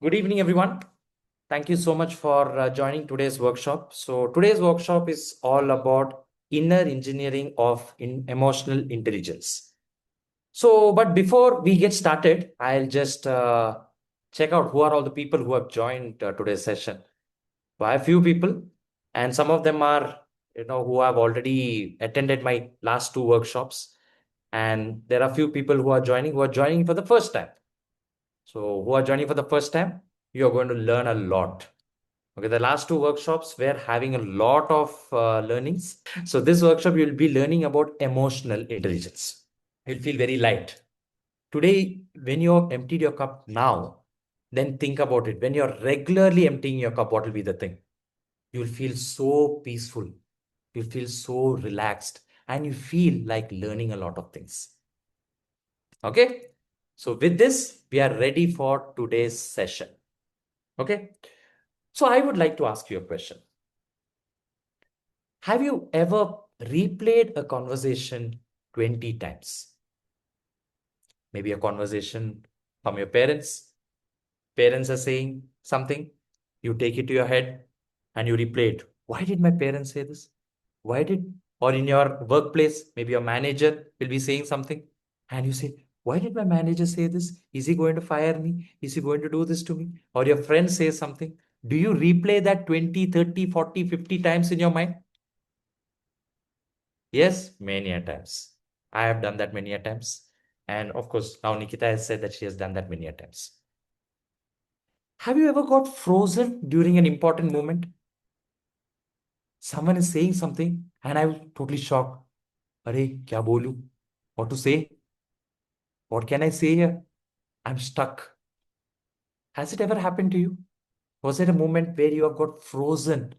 Good evening, everyone. Thank you so much for joining today's workshop. So today's workshop is all about inner engineering of emotional intelligence. But before we get started, I'll just check out who are all the people who have joined today's session. So I have few people, and some of them are, who have already attended my last two workshops. And there are few people who are joining for the first time. So who are joining for the first time, you're going to learn a lot. Okay, the last two workshops were having a lot of learnings. So this workshop, you'll be learning about emotional intelligence. You'll feel very light. Today, when you've emptied your cup now, then think about it. When you're regularly emptying your cup, what will be the thing? You'll feel so peaceful. You'll feel so relaxed. And you feel like learning a lot of things. Okay? So with this, we are ready for today's session. Okay? So I would like to ask you a question. Have you ever replayed a conversation 20 times? Maybe a conversation from your parents. Parents are saying something, you take it to your head and you replay it. Why did my parents say this? Why did, or in your workplace, maybe your manager will be saying something and you say, why did my manager say this? Is he going to fire me? Is he going to do this to me? Or your friend says something. Do you replay that 20, 30, 40, 50 times in your mind? Yes, many a times. I have done that many a times. And of course, now Nikita has said that she has done that many a times. Have you ever got frozen during an important moment? Someone is saying something and I'm totally shocked. Arey, kya bolu? What to say? What can I say here? I'm stuck. Has it ever happened to you? Was there a moment where you have got frozen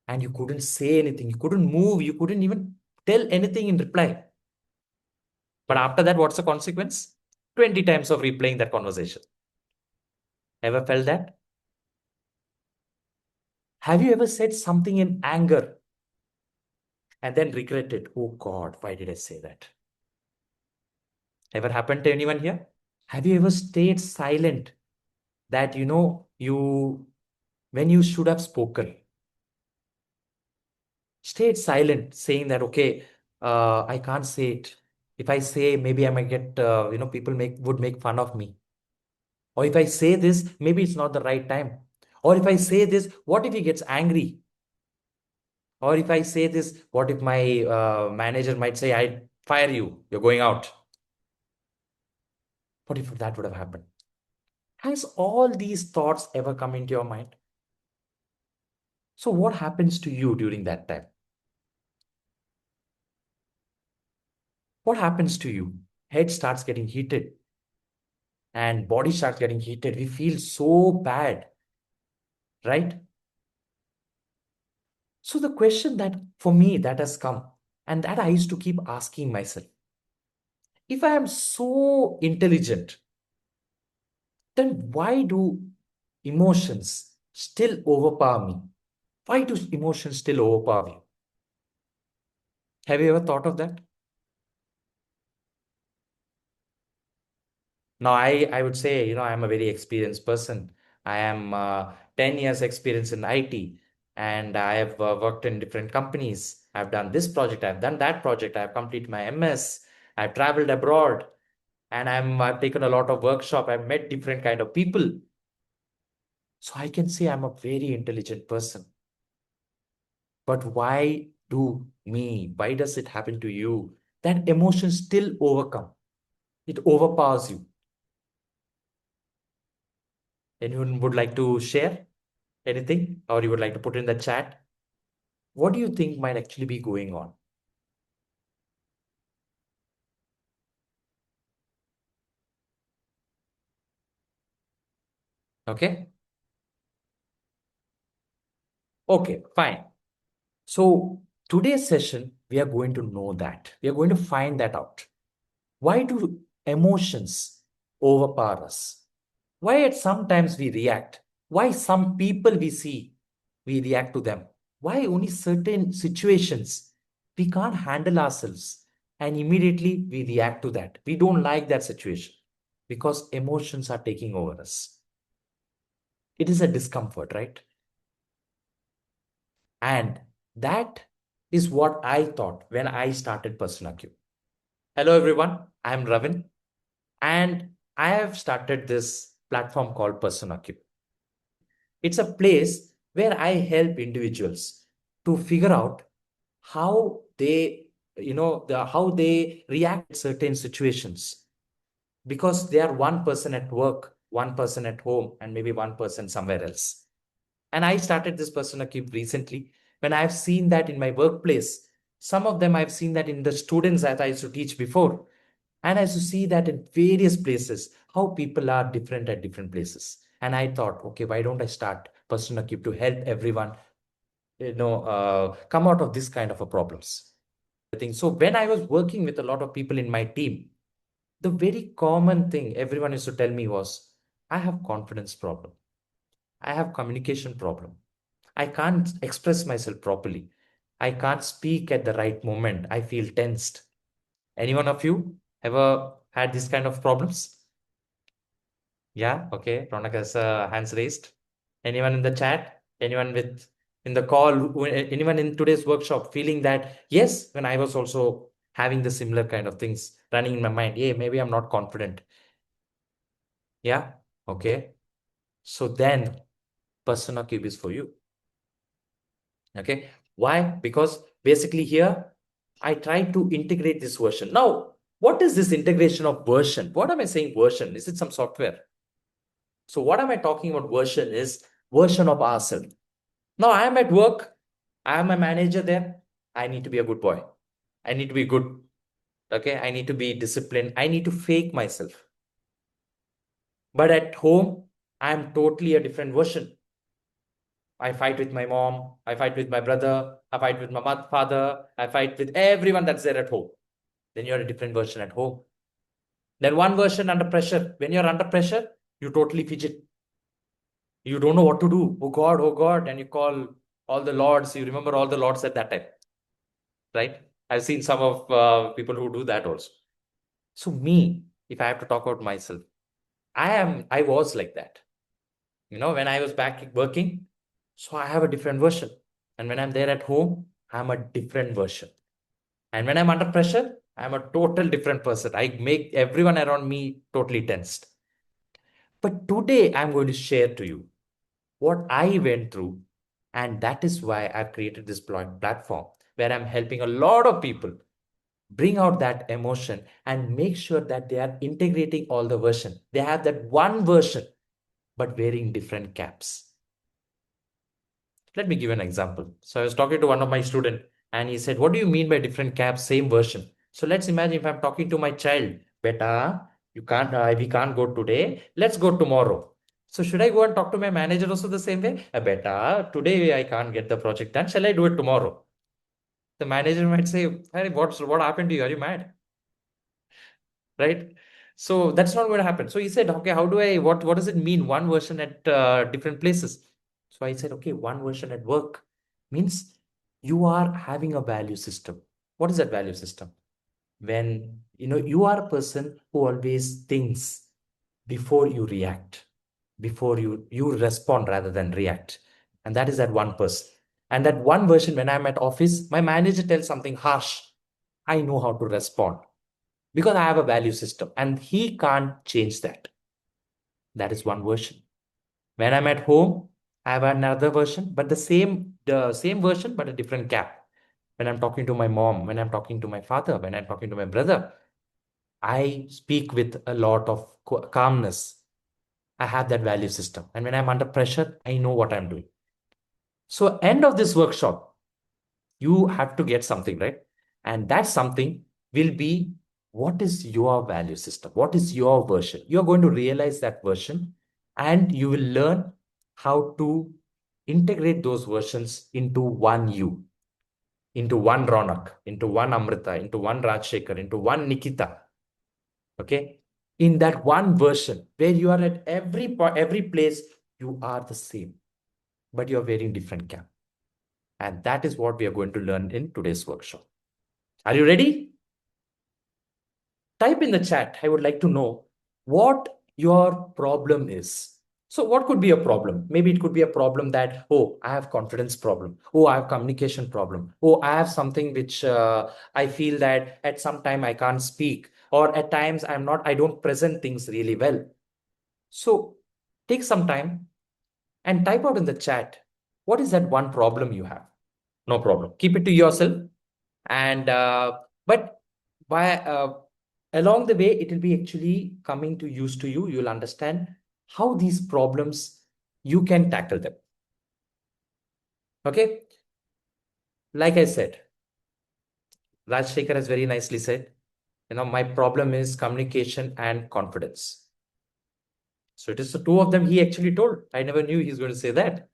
and you couldn't say anything? You couldn't move. You couldn't even tell anything in reply. But after that, what's the consequence? 20 times of replaying that conversation. Ever felt that? Have you ever said something in anger and then regretted? Oh God, why did I say that? Ever happened to anyone here? Have you ever stayed silent that you when you should have spoken? Stayed silent, saying that okay, I can't say it. If I say, maybe I might get people would make fun of me. Or if I say this, maybe it's not the right time. Or if I say this, what if he gets angry? Or if I say this, what if my manager might say, I fire you, you're going out? What if that would have happened? Has all these thoughts ever come into your mind? So, what happens to you during that time? What happens to you? Head starts getting heated and body starts getting heated. We feel so bad, right? So, the question that for me that has come, and that I used to keep asking myself, if I am so intelligent, then why do emotions still overpower me? Why do emotions still overpower you? Have you ever thought of that? Now, I would say, I'm a very experienced person. I am 10 years experience in IT and I have worked in different companies. I've done this project, I've done that project, I've completed my MS, I've traveled abroad and I've taken a lot of workshop. I've met different kind of people. So I can say I'm a very intelligent person. But why does it happen to you? That emotion still overcome. It overpowers you. Anyone would like to share anything or you would like to put in the chat? What do you think might actually be going on? Okay. Okay, fine. So today's session, we are going to know that. We are going to find that out. Why do emotions overpower us? Why at sometimes we react? Why some people we see, we react to them? Why only certain situations we can't handle ourselves and immediately we react to that? We don't like that situation because emotions are taking over us. It is a discomfort, right? And that is what I thought when I started PersonaQube. Hello, everyone. I'm Ravin, and I have started this platform called PersonaQube. It's a place where I help individuals to figure out how they, how they react to certain situations, because they are one person at work, one person at home, and maybe one person somewhere else. And I started this PersonaQube recently when I've seen that in my workplace. Some of them I've seen that in the students that I used to teach before. And I used to see that in various places, how people are different at different places. And I thought, okay, why don't I start PersonaQube to help everyone, come out of this kind of a problems. I think so. When I was working with a lot of people in my team, the very common thing everyone used to tell me was, I have confidence problem. I have communication problem. I can't express myself properly. I can't speak at the right moment. I feel tensed. Any one of you ever had this kind of problems? Yeah, okay. Ronak has hands raised. Anyone in the chat? Anyone with in the call? Anyone in today's workshop feeling that, yes, when I was also having the similar kind of things running in my mind, yeah, maybe I'm not confident. Yeah, okay. So then PersonaQube is for you. Okay. Why? Because basically here, I try to integrate this version. Now, what is this integration of version? What am I saying version? Is it some software? So what am I talking about version is version of ourselves. Now I am at work. I am a manager there. I need to be a good boy. I need to be good. Okay. I need to be disciplined. I need to fake myself. But at home, I am totally a different version. I fight with my mom. I fight with my brother. I fight with my father. I fight with everyone that's there at home. Then you're a different version at home. Then one version under pressure. When you're under pressure, you totally fidget. You don't know what to do. Oh God, oh God. And you call all the lords. You remember all the lords at that time, right? I've seen some of people who do that also. So me, if I have to talk about myself, I was like that. When I was back working, so I have a different version. And when I'm there at home, I'm a different version. And when I'm under pressure, I'm a total different person. I make everyone around me totally tensed. But today I'm going to share to you what I went through. And that is why I've created this platform where I'm helping a lot of people bring out that emotion and make sure that they are integrating all the version. They have that one version, but wearing different caps. Let me give an example. So I was talking to one of my student and he said, what do you mean by different caps, same version? So let's imagine if I'm talking to my child, beta, we can't go today. Let's go tomorrow. So should I go and talk to my manager also the same way? Beta, today I can't get the project done. Shall I do it tomorrow? The manager might say, hey, what happened to you? Are you mad? Right? So that's not going to happen. So he said, okay, what does it mean? One version at different places. So I said, okay, one version at work means you are having a value system. What is that value system? When, you are a person who always thinks before you react, before you respond rather than react. And that is that one person. And that one version, when I'm at office, my manager tells something harsh. I know how to respond because I have a value system and he can't change that. That is one version. When I'm at home, I have another version, but the same version, but a different cap. When I'm talking to my mom, when I'm talking to my father, when I'm talking to my brother, I speak with a lot of calmness. I have that value system. And when I'm under pressure, I know what I'm doing. So end of this workshop, you have to get something, right? And that something will be, what is your value system? What is your version? You're going to realize that version and you will learn how to integrate those versions into one you, into one Ronak, into one Amrita, into one Rajshekhar, into one Nikita. Okay. In that one version where you are at every place, you are the same, but you're wearing different cap. And that is what we are going to learn in today's workshop. Are you ready? Type in the chat. I would like to know what your problem is. So what could be a problem? Maybe it could be a problem that, oh, I have confidence problem. Oh, I have communication problem. Oh, I have something which I feel that at some time I can't speak, or at times I don't present things really well. So take some time and type out in the chat, what is that one problem you have? No problem. Keep it to yourself. And but by along the way, it will be actually coming to use to you. You'll understand how these problems you can tackle them. Okay. Like I said, Rajshekhar has very nicely said, my problem is communication and confidence. So it is the two of them he actually told. I never knew he's going to say that.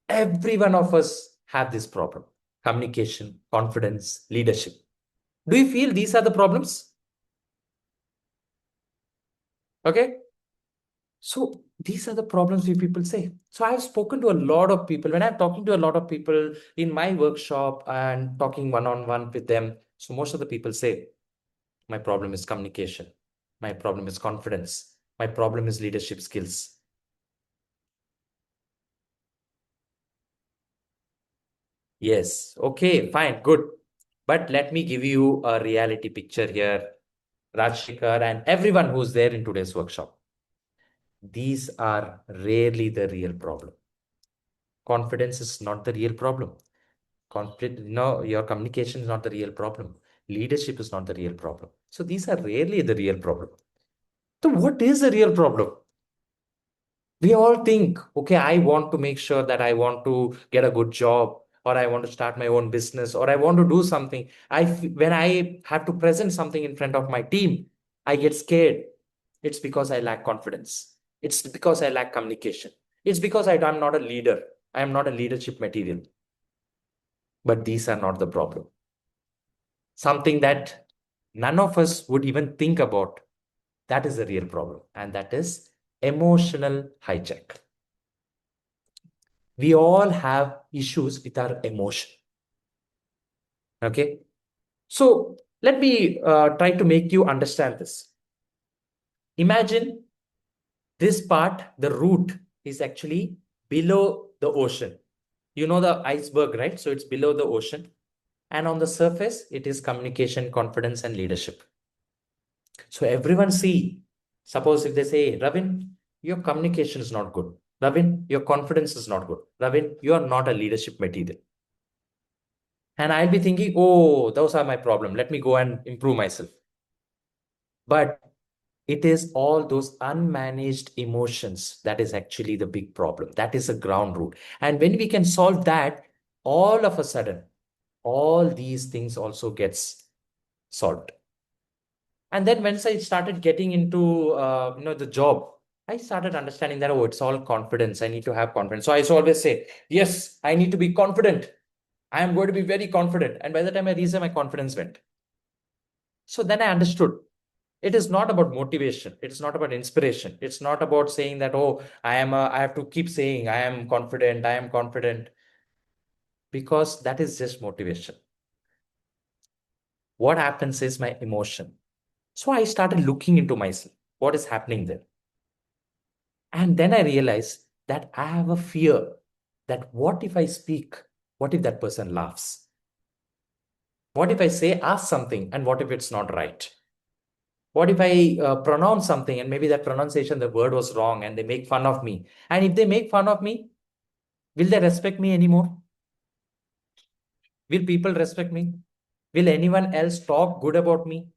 Every one of us have this problem: communication, confidence, leadership. Do you feel these are the problems? Okay. So these are the problems we people say. So I've spoken to a lot of people. When I'm talking to a lot of people in my workshop and talking one-on-one with them, so most of the people say, my problem is communication. My problem is confidence. My problem is leadership skills. Yes. Okay, fine, good. But let me give you a reality picture here, Rajshekar, and everyone who's there in today's workshop. These are rarely the real problem. Confidence is not the real problem. Conflict, no, your communication is not the real problem. Leadership is not the real problem. So these are rarely the real problem. So what is the real problem? We all think, okay, I want to make sure that I want to get a good job, or I want to start my own business, or I want to do something. When I have to present something in front of my team, I get scared. It's because I lack confidence. It's because I lack communication. It's because I'm not a leader. I am not a leadership material. But these are not the problem. Something that none of us would even think about. That is the real problem. And that is emotional hijack. We all have issues with our emotion. Okay. So let me try to make you understand this. Imagine this part, the root is actually below the ocean. You know the iceberg, right? So it's below the ocean. And on the surface, it is communication, confidence, and leadership. So everyone see, suppose if they say, Ravin, your communication is not good. Ravin, your confidence is not good. Ravin, you are not a leadership material. And I'll be thinking, oh, those are my problem. Let me go and improve myself. But it is all those unmanaged emotions that is actually the big problem. That is a ground root. And when we can solve that, all of a sudden, all these things also gets solved. And then once I started getting into the job, I started understanding that, oh, it's all confidence. I need to have confidence. So I used to always say, yes, I need to be confident. I am going to be very confident. And by the time I reached there, my confidence went. So then I understood it is not about motivation. It's not about inspiration. It's not about saying that, oh, I have to keep saying, I am confident. I am confident, because that is just motivation. What happens is my emotion. So I started looking into myself. What is happening there? And then I realized that I have a fear that what if I speak? What if that person laughs? What if I say, ask something, and what if it's not right? What if I pronounce something and maybe that pronunciation, the word was wrong and they make fun of me? And if they make fun of me, will they respect me anymore? Will people respect me? Will anyone else talk good about me?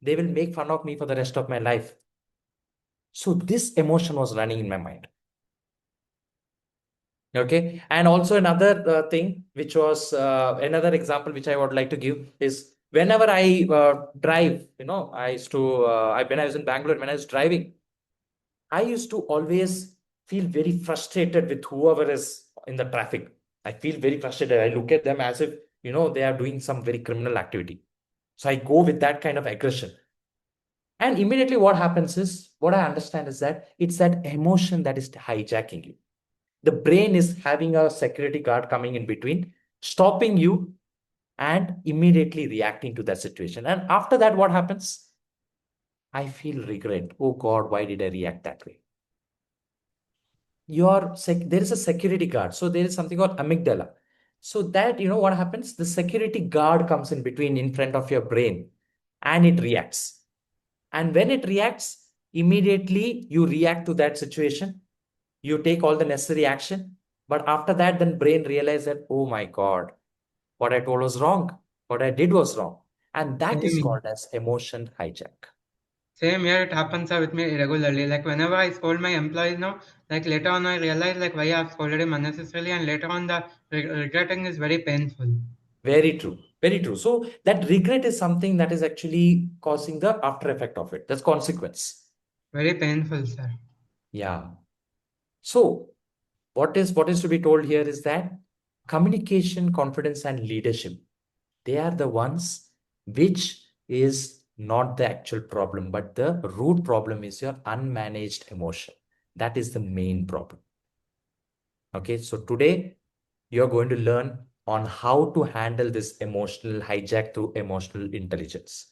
They will make fun of me for the rest of my life. So this emotion was running in my mind. Okay. And also another thing, which was another example which I would like to give is whenever I drive, I used to, when I was in Bangalore, when I was driving, I used to always feel very frustrated with whoever is in the traffic. I feel very frustrated. I look at them as if, they are doing some very criminal activity. So I go with that kind of aggression. And immediately what happens is, what I understand is that it's that emotion that is hijacking you. The brain is having a security guard coming in between, stopping you and immediately reacting to that situation. And after that, what happens? I feel regret. Oh God, why did I react that way? there is a security guard. So there is something called amygdala. So that, what happens? The security guard comes in between in front of your brain and it reacts. And when it reacts, immediately you react to that situation. You take all the necessary action. But after that, then brain realizes that, oh my God, what I told was wrong. What I did was wrong. And that is Same, called as emotion hijack. same here, it happens with me irregularly. Like whenever I scold my employees now, like later on I realize like why I've scolded him unnecessarily, and later on the regretting is very painful. Very true. Very true. So that regret is something that is actually causing the after effect of it. That's consequence. Very painful, sir. Yeah. So what is to be told here is that communication, confidence, and leadership, they are the ones which is not the actual problem, but the root problem is your unmanaged emotion. That is the main problem. Okay, so today you're going to learn on how to handle this emotional hijack through emotional intelligence.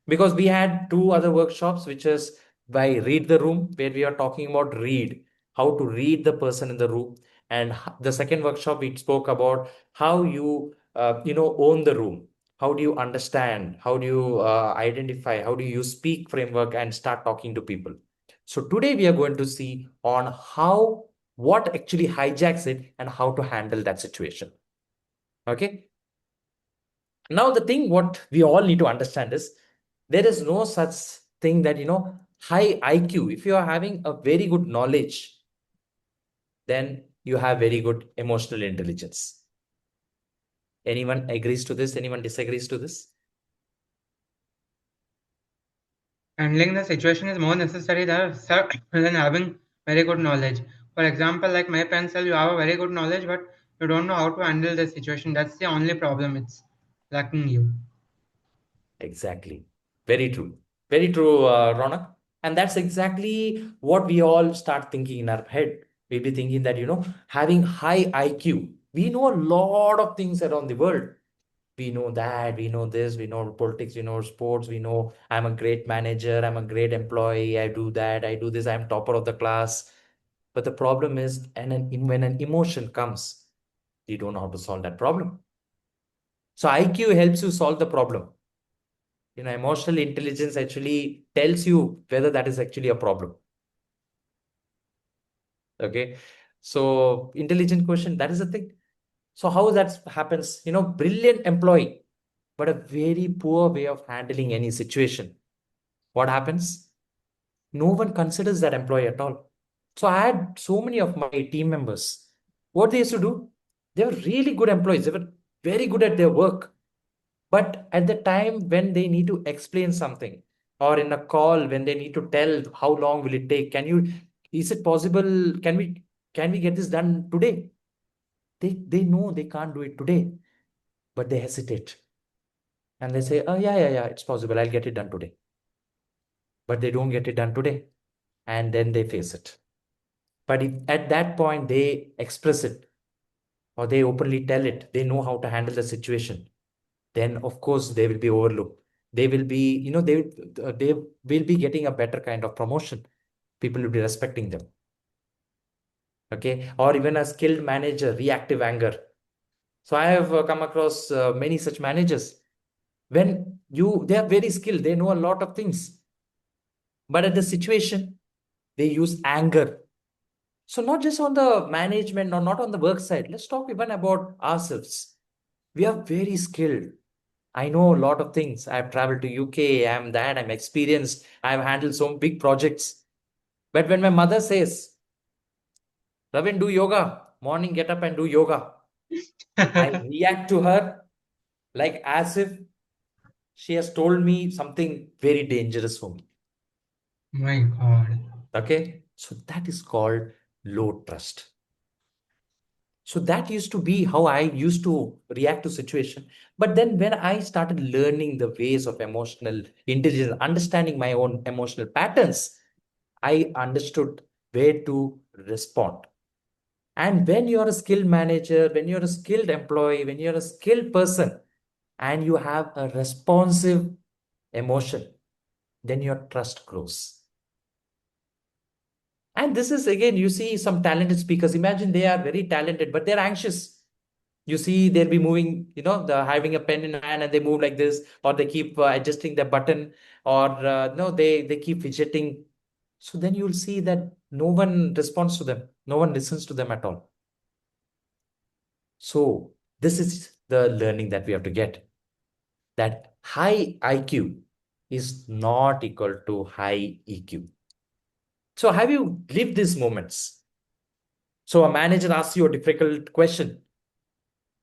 Because we had two other workshops, which is by read the room, where we are talking about how to read the person in the room. And the second workshop, we spoke about how you, own the room. How do you understand? How do you identify? How do you use speak framework and start talking to people? So today we are going to see on what actually hijacks it and how to handle that situation. Okay. Now, the thing what we all need to understand is there is no such thing that, high IQ. If you are having a very good knowledge, then you have very good emotional intelligence. Anyone agrees to this? Anyone disagrees to this? Handling the situation is more necessary than, sir, than having very good knowledge. For example, like my pencil, you have a very good knowledge, but you don't know how to handle the situation. That's the only problem. It's lacking you. Exactly. Very true. Very true, Ronak. And that's exactly what we all start thinking in our head. We'll be thinking that, having high IQ, we know a lot of things around the world. We know that, we know this, we know politics, we know sports, we know I'm a great manager, I'm a great employee, I do that, I do this, I'm topper of the class. But the problem is, when an emotion comes, you don't know how to solve that problem. So IQ helps you solve the problem. Emotional intelligence actually tells you whether that is actually a problem. Okay. So intelligent question, that is the thing. So how that happens? Brilliant employee, but a very poor way of handling any situation. What happens? No one considers that employee at all. So I had so many of my team members. What they used to do, they were really good employees. They were very good at their work. But at the time when they need to explain something, or in a call when they need to tell how long will it take, is it possible? Can we get this done today? They know they can't do it today, but they hesitate and they say, oh yeah, yeah, yeah, it's possible. I'll get it done today. But they don't get it done today, and then they face it. But if at that point they express it or they openly tell it, they know how to handle the situation, then of course they will be overlooked. They will be, they will be getting a better kind of promotion. People will be respecting them. Okay. Or even a skilled manager, reactive anger. So I have come across many such managers. They are very skilled, they know a lot of things, but at the situation, they use anger. So not just on the management or not on the work side. Let's talk even about ourselves. We are very skilled. I know a lot of things. I've traveled to UK. I'm experienced. I've handled some big projects. But when my mother says, Ravin, do yoga, morning get up and do yoga, I react to her like as if she has told me something very dangerous for me. My God. Okay. So that is called low trust. So that used to be how I used to react to situation. But then when I started learning the ways of emotional intelligence, understanding my own emotional patterns, I understood where to respond. And when you're a skilled manager, when you're a skilled employee, when you're a skilled person, and you have a responsive emotion, then your trust grows. And this is again, you see some talented speakers. Imagine they are very talented, but they're anxious. You see, they'll be moving, they're having a pen in hand and they move like this, or they keep adjusting the button, or no, they keep fidgeting. So then you'll see that no one responds to them, no one listens to them at all. So this is the learning that we have to get, that high IQ is not equal to high EQ. So have you lived these moments? So a manager asks you a difficult question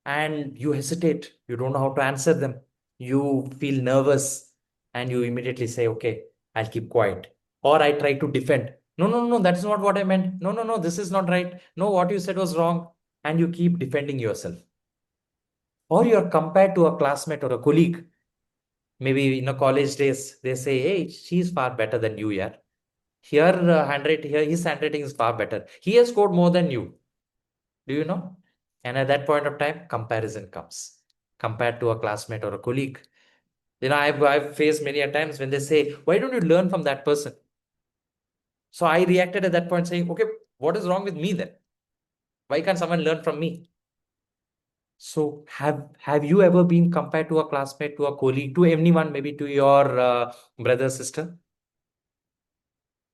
and you hesitate. You don't know how to answer them. You feel nervous and you immediately say, okay, I'll keep quiet. Or I try to defend. No, no, no, that's not what I meant. No, no, no, this is not right. No, what you said was wrong. And you keep defending yourself. Or you're compared to a classmate or a colleague. Maybe in a college days, they say, hey, she's far better than you, yeah. Here, here, his handwriting is far better. He has scored more than you. Do you know? And at that point of time, comparison comes compared to a classmate or a colleague. I've faced many a times when they say, why don't you learn from that person? So I reacted at that point saying, okay, what is wrong with me then? Why can't someone learn from me? So have you ever been compared to a classmate, to a colleague, to anyone, maybe to your brother, sister?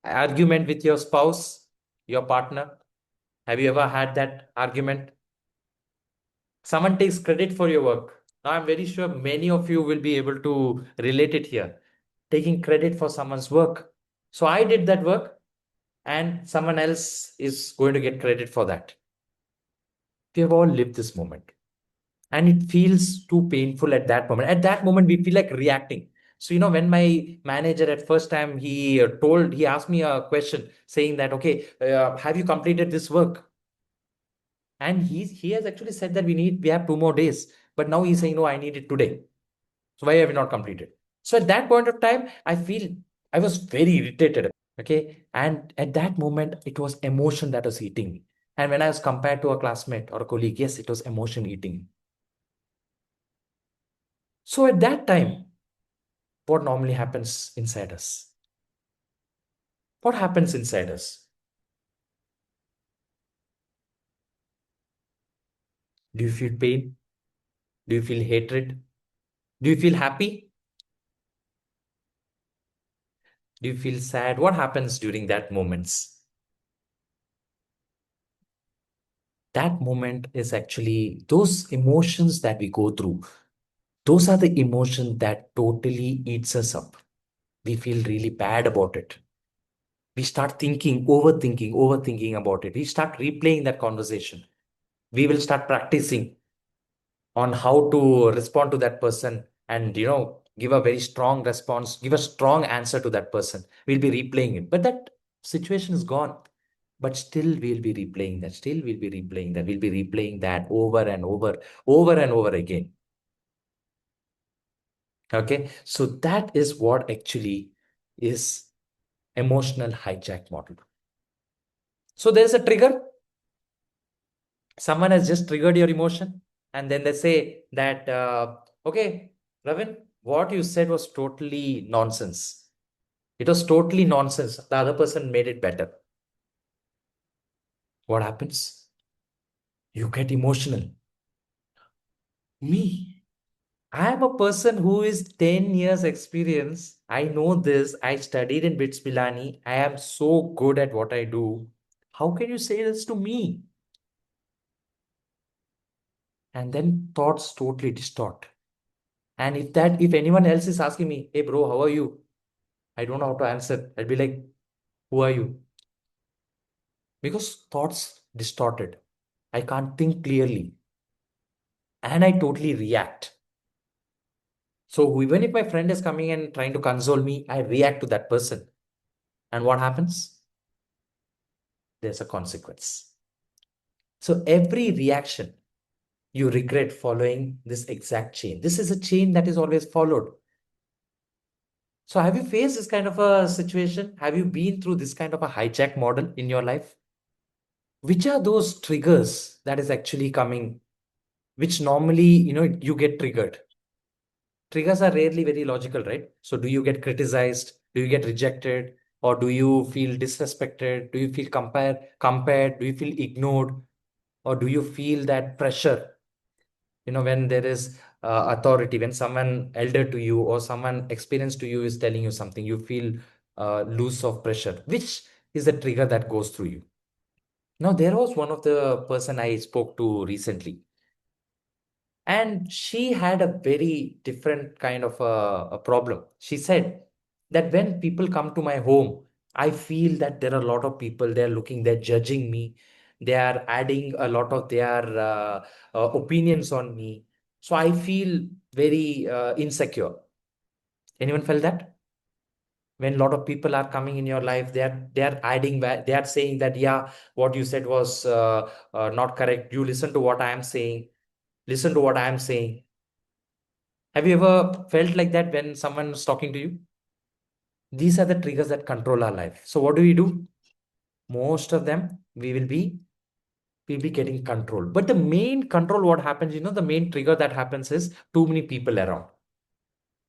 Argument with your spouse, your partner? Have you ever had that argument? Someone takes credit for your work. Now, I'm very sure many of you will be able to relate it here. Taking credit for someone's work. So I did that work and someone else is going to get credit for that. We have all lived this moment and it feels too painful at that moment. At that moment, we feel like reacting. So, when my manager at first time, he asked me a question saying that, okay, have you completed this work? And he has actually said that we have 2 more days, but now he's saying, no, I need it today. So why have you not completed? So at that point of time, I was very irritated. Okay. And at that moment, it was emotion that was eating me. And when I was compared to a classmate or a colleague, yes, it was emotion eating me. So at that time, what normally happens inside us? What happens inside us? Do you feel pain? Do you feel hatred? Do you feel happy? Do you feel sad? What happens during that moments? That moment is actually those emotions that we go through. Those are the emotions that totally eats us up. We feel really bad about it. We start thinking, overthinking about it. We start replaying that conversation. We will start practicing on how to respond to that person and, give a very strong response, give a strong answer to that person. We'll be replaying it. But that situation is gone. But still, we'll be replaying that. Still, we'll be replaying that. We'll be replaying that over and over and over again. Okay. So that is what actually is emotional hijack model. So there's a trigger. Someone has just triggered your emotion. And then they say that, okay, Ravin, what you said was totally nonsense. It was totally nonsense. The other person made it better. What happens? You get emotional. Me. I am a person who is 10 years experience. I know this. I studied in BITS Pilani. I am so good at what I do. How can you say this to me? And then thoughts totally distort. And if anyone else is asking me, hey bro, how are you? I don't know how to answer. I'd be like, who are you? Because thoughts distorted. I can't think clearly. And I totally react. So even if my friend is coming and trying to console me, I react to that person. And what happens? There's a consequence. So every reaction you regret following this exact chain. This is a chain that is always followed. So have you faced this kind of a situation? Have you been through this kind of a hijack model in your life? Which are those triggers that is actually coming, which normally, you get triggered? Triggers are rarely very logical, right? So do you get criticized? Do you get rejected? Or do you feel disrespected? Do you feel compared? Do you feel ignored? Or do you feel that pressure? When there is authority, when someone elder to you or someone experienced to you is telling you something, you feel loose of pressure. Which is the trigger that goes through you? Now, there was one of the person I spoke to recently, and she had a very different kind of a problem. She said that when people come to my home, I feel that there are a lot of people, they're looking, they're judging me, they are adding a lot of their opinions on me. So I feel very insecure. Anyone felt that? When a lot of people are coming in your life, they are adding, they are saying that, yeah, what you said was not correct. You listen to what I am saying. Listen to what I am saying. Have you ever felt like that when someone is talking to you? These are the triggers that control our life. So what do we do? Most of them, we'll be getting control. But the main control, what happens, the main trigger that happens is too many people around.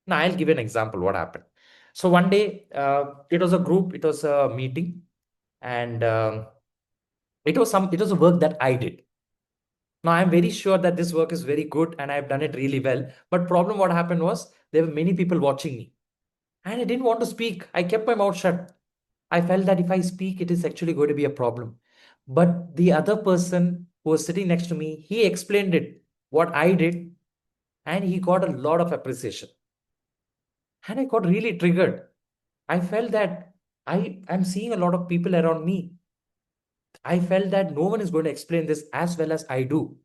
Now, I'll give you an example what happened. So one day, it was a group, it was a meeting, and it was a work that I did. Now, I'm very sure that this work is very good and I've done it really well. But problem what happened was there were many people watching me. And I didn't want to speak. I kept my mouth shut. I felt that if I speak, it is actually going to be a problem. But the other person who was sitting next to me, he explained it, what I did, and he got a lot of appreciation. And I got really triggered. I felt that I am seeing a lot of people around me. I felt that no one is going to explain this as well as I do.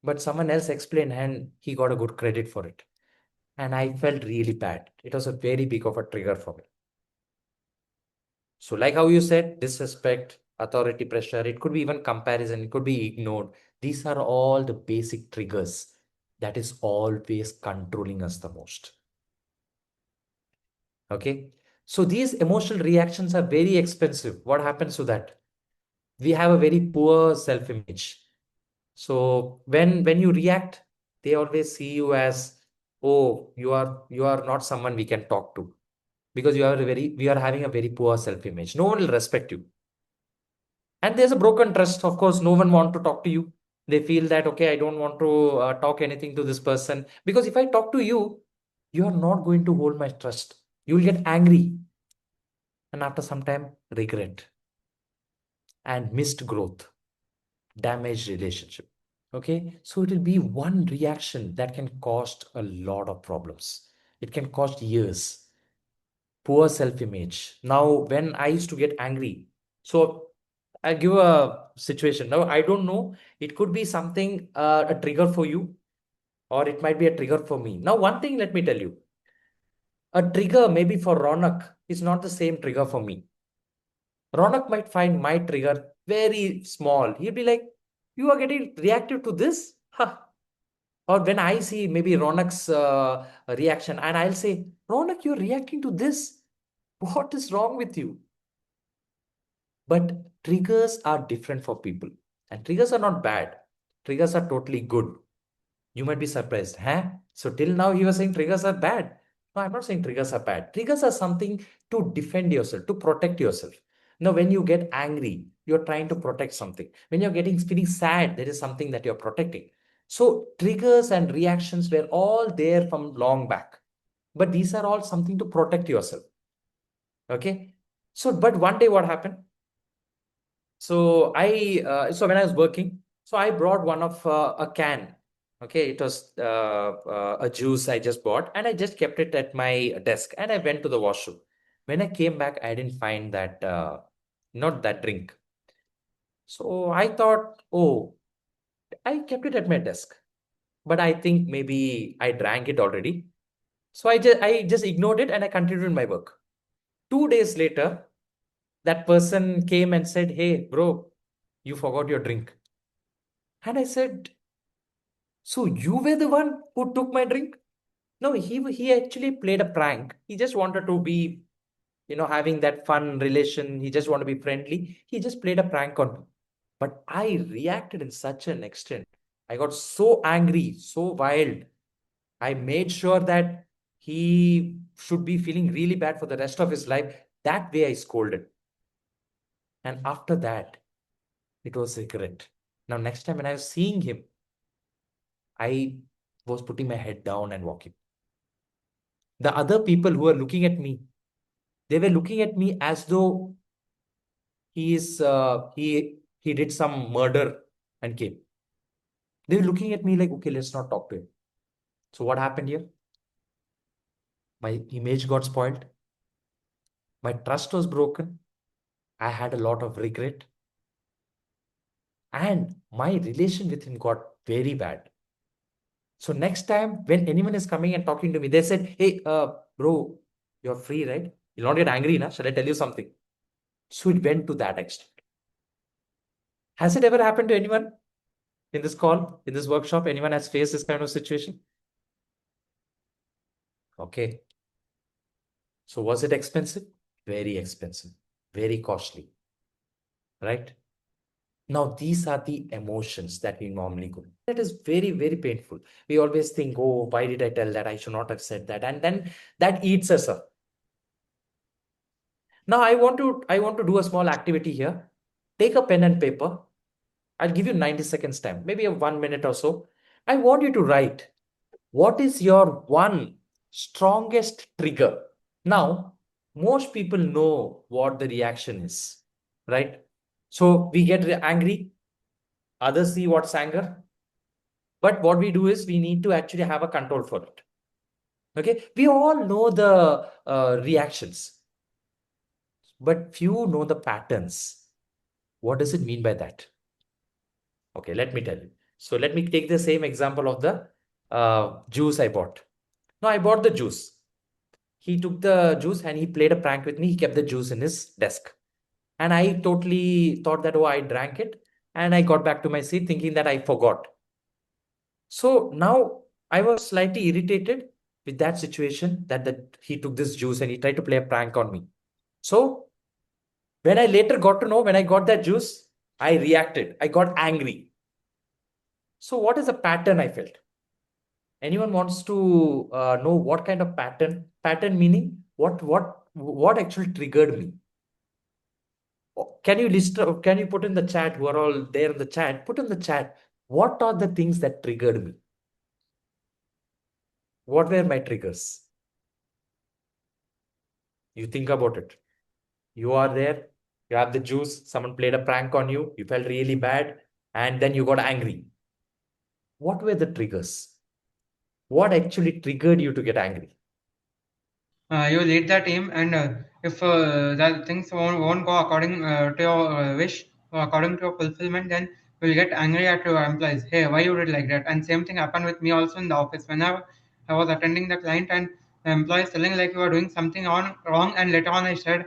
But someone else explained and he got a good credit for it. And I felt really bad. It was a very big of a trigger for me. So, like how you said, disrespect, authority pressure, it could be even comparison, it could be ignored. These are all the basic triggers that is always controlling us the most. Okay. So, these emotional reactions are very expensive. What happens to that? We have a very poor self image. So, when you react, they always see you as, oh, you are not someone we can talk to, because we are having a very poor self image. No one will respect you. And there's a broken trust. Of course, no one want to talk to you. They feel that, okay, I don't want to talk anything to this person, because if I talk to you, you are not going to hold my trust. You will get angry, and after some time, regret and missed growth, damaged relationship. Okay, so it will be one reaction that can cost a lot of problems. It can cost years. Poor self-image. Now, when I used to get angry, so I give a situation. Now, I don't know. It could be something, a trigger for you, or it might be a trigger for me. Now, one thing, let me tell you, a trigger maybe for Ronak is not the same trigger for me. Ronak might find my trigger very small. He'll be like, you are getting reactive to this? Huh. Or when I see maybe Ronak's reaction, and I'll say, Ronak, you're reacting to this. What is wrong with you? But triggers are different for people. And triggers are not bad. Triggers are totally good. You might be surprised. Huh? So till now he was saying triggers are bad. No, I'm not saying triggers are bad. Triggers are something to defend yourself, to protect yourself. Now, when you get angry, you're trying to protect something. When you're getting feeling sad, there is something that you're protecting. So triggers and reactions were all there from long back. But these are all something to protect yourself. Okay. So, but one day what happened? So when I was working, so I brought one of a can. Okay, it was a juice I just bought, and I just kept it at my desk, and I went to the washroom. When I came back, I didn't find that not that drink. So I thought, oh, I kept it at my desk, but I think maybe I drank it already. So I just ignored it and I continued my work. 2 days later, that person came and said, "Hey, bro, you forgot your drink." And I said, "So you were the one who took my drink?" No, he actually played a prank. He just wanted to be, having that fun relation. He just wanted to be friendly. He just played a prank on me. But I reacted in such an extent. I got so angry, so wild. I made sure that he should be feeling really bad for the rest of his life. That way I scolded. And after that, it was regret. Now, next time when I was seeing him, I was putting my head down and walking. The other people who were looking at me, they were looking at me as though he did some murder and came. They were looking at me like, okay, let's not talk to him. So what happened here? My image got spoiled. My trust was broken. I had a lot of regret. And my relation with him got very bad. So next time when anyone is coming and talking to me, they said, hey, bro, you're free, right? You'll not get angry, na? Shall I tell you something? So it went to that extent. Has it ever happened to anyone in this call, in this workshop? Anyone has faced this kind of situation? Okay. So was it expensive? Very expensive, very costly, right? Now, these are the emotions that we normally go. That is very, very painful. We always think, oh, why did I tell that? I should not have said that. And then that eats us up. Now, I want to do a small activity here. Take a pen and paper. I'll give you 90 seconds time, maybe a 1 minute or so. I want you to write what is your one strongest trigger. Now, most people know what the reaction is, right? So we get angry, others see what's anger. But what we do is we need to actually have a control for it. Okay, we all know the reactions, but few know the patterns. What does it mean by that? Okay, let me tell you. So let me take the same example of the juice I bought. Now I bought the juice. He took the juice and he played a prank with me. He kept the juice in his desk. And I totally thought that, oh, I drank it. And I got back to my seat thinking that I forgot. So now I was slightly irritated with that situation that he took this juice and he tried to play a prank on me. So when I later got to know, when I got that juice, I reacted. I got angry. So what is the pattern I felt? Anyone wants to know what kind of pattern? Pattern meaning what actually triggered me? Can you list? Can you put in the chat? Who are all there in the chat? Put in the chat. What are the things that triggered me? What were my triggers? You think about it. You are there, you have the juice, someone played a prank on you, you felt really bad, and then you got angry. What were the triggers? What actually triggered you to get angry? You lead the team, and if the things won't go according to your wish or according to your fulfillment, then you'll get angry at your employees. Hey, why you did like that? And same thing happened with me also in the office. Whenever I was attending the client and the employee is telling like you are doing something wrong, and later on I said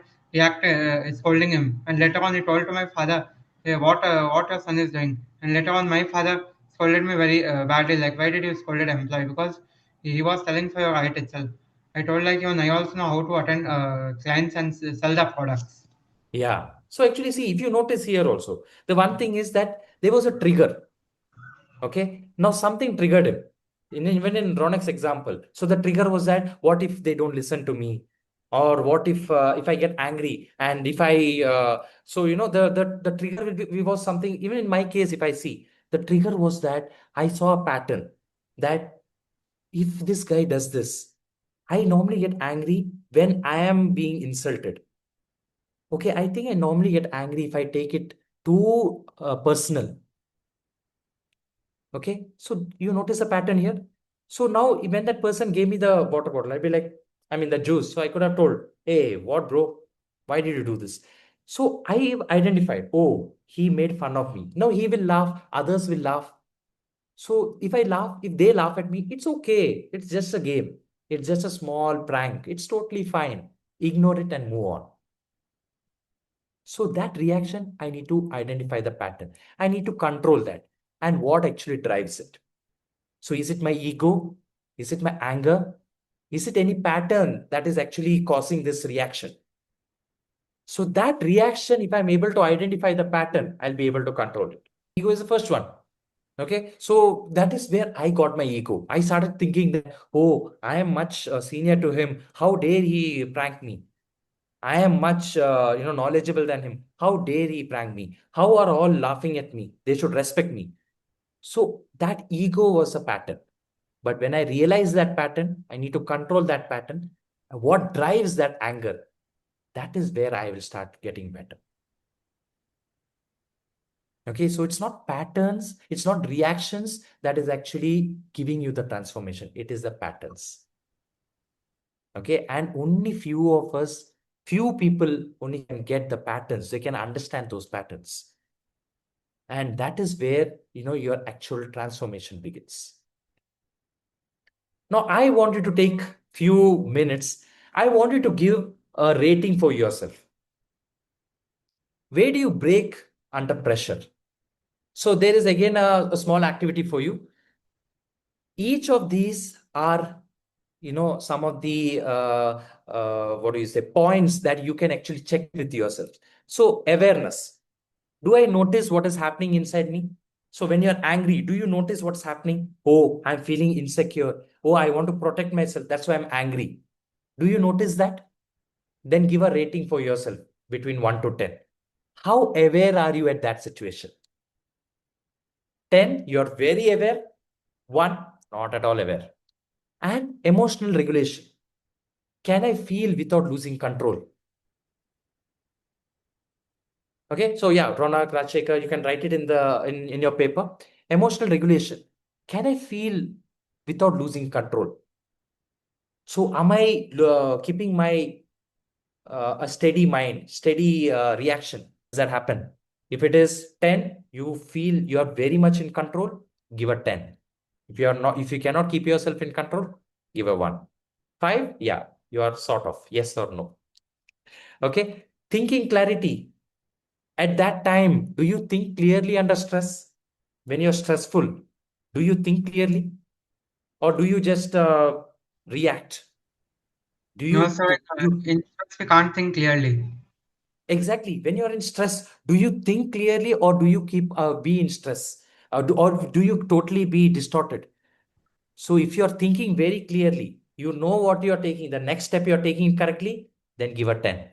scolding him, and later on he told to my father, hey, what your son is doing, and later on my father scolded me very badly, like why did you scold the employee, because he was telling for your right itself. I told like even I also know how to attend clients and sell the products. Yeah. So actually, see, if you notice here also, the one thing is that there was a trigger. Okay. Now something triggered him. Even in Ronek's example. So the trigger was that what if they don't listen to me? Or what if I get angry and if I so the trigger was something, even in my case, if I see the trigger was that I saw a pattern that if this guy does this, I normally get angry when I am being insulted. Okay, I think I normally get angry if I take it too personal. Okay, so you notice a pattern here. So now when that person gave me the water bottle, I'd be like, I mean the juice. So I could have told, hey, what, bro? Why did you do this? So I identified, oh, he made fun of me. Now he will laugh, others will laugh. So if I laugh, if they laugh at me, it's okay. It's just a game. It's just a small prank. It's totally fine. Ignore it and move on. So that reaction, I need to identify the pattern. I need to control that and what actually drives it. So is it my ego? Is it my anger? Is it any pattern that is actually causing this reaction? So that reaction, if I'm able to identify the pattern, I'll be able to control it. Ego is the first one. Okay, so that is where I got my ego. I started thinking that, oh, I am much senior to him. How dare he prank me? I am much, knowledgeable than him. How dare he prank me? How are all laughing at me? They should respect me. So that ego was a pattern. But when I realize that pattern, I need to control that pattern. What drives that anger? That is where I will start getting better. Okay, so it's not patterns, it's not reactions that is actually giving you the transformation. It is the patterns. Okay, and only few people only can get the patterns. They can understand those patterns. And that is where, your actual transformation begins. Now, I want you to take few minutes. I want you to give a rating for yourself. Where do you break under pressure? So there is again a small activity for you. Each of these are, some of the what do you say, points that you can actually check with yourself. So awareness. Do I notice what is happening inside me? So when you're angry, do you notice what's happening? Oh, I'm feeling insecure. Oh, I want to protect myself. That's why I'm angry. Do you notice that? Then give a rating for yourself between 1 to 10. How aware are you at that situation? 10, you're very aware. 1, not at all aware. And emotional regulation. Can I feel without losing control? Okay, so yeah, Ronak, Rajshekar, you can write it in your paper. Emotional regulation. Can I feel without losing control? So am I keeping my a steady mind, steady reaction? Does that happen? If it is 10, you feel you are very much in control, give a 10. If you cannot keep yourself in control, give a 1. 5, yeah, you are sort of yes or no. Okay, thinking clarity. At that time, do you think clearly under stress? When you're stressful, do you think clearly? Or do you just react? Do No, you, sir, do you in fact, we can't think clearly. exactly when you're in stress, do you think clearly or do you keep be in stress? Or do you totally be distorted? So if you're thinking very clearly, you know what you're taking, the next step you're taking correctly, then give a 10.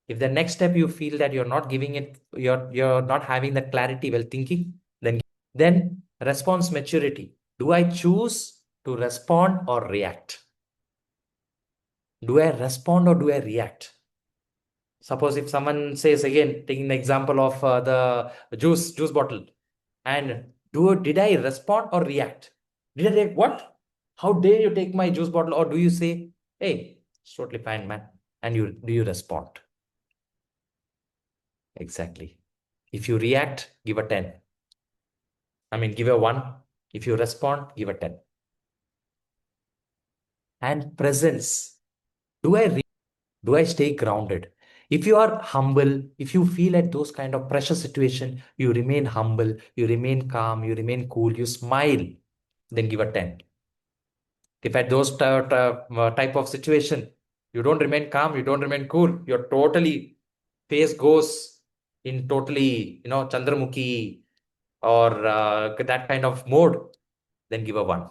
If the next step you feel that you're not giving it, you're not having that clarity while thinking, then response maturity. Do I choose to respond or react? Do I respond or do I react? Suppose if someone says again, taking the example of the juice bottle, and did I respond or react? Did I react? What? How dare you take my juice bottle? Or do you say, hey, it's totally fine, man? And do you respond? Exactly. If you react, give a 10. I mean, give a 1. If you respond, give a 10. And presence. Do I stay grounded? If you are humble, if you feel at those kind of pressure situation, you remain humble, you remain calm, you remain cool, you smile, then give a 10. If at those type of situation, you don't remain calm, you don't remain cool, your totally face goes in totally, Chandramukhi or that kind of mode, then give a 1.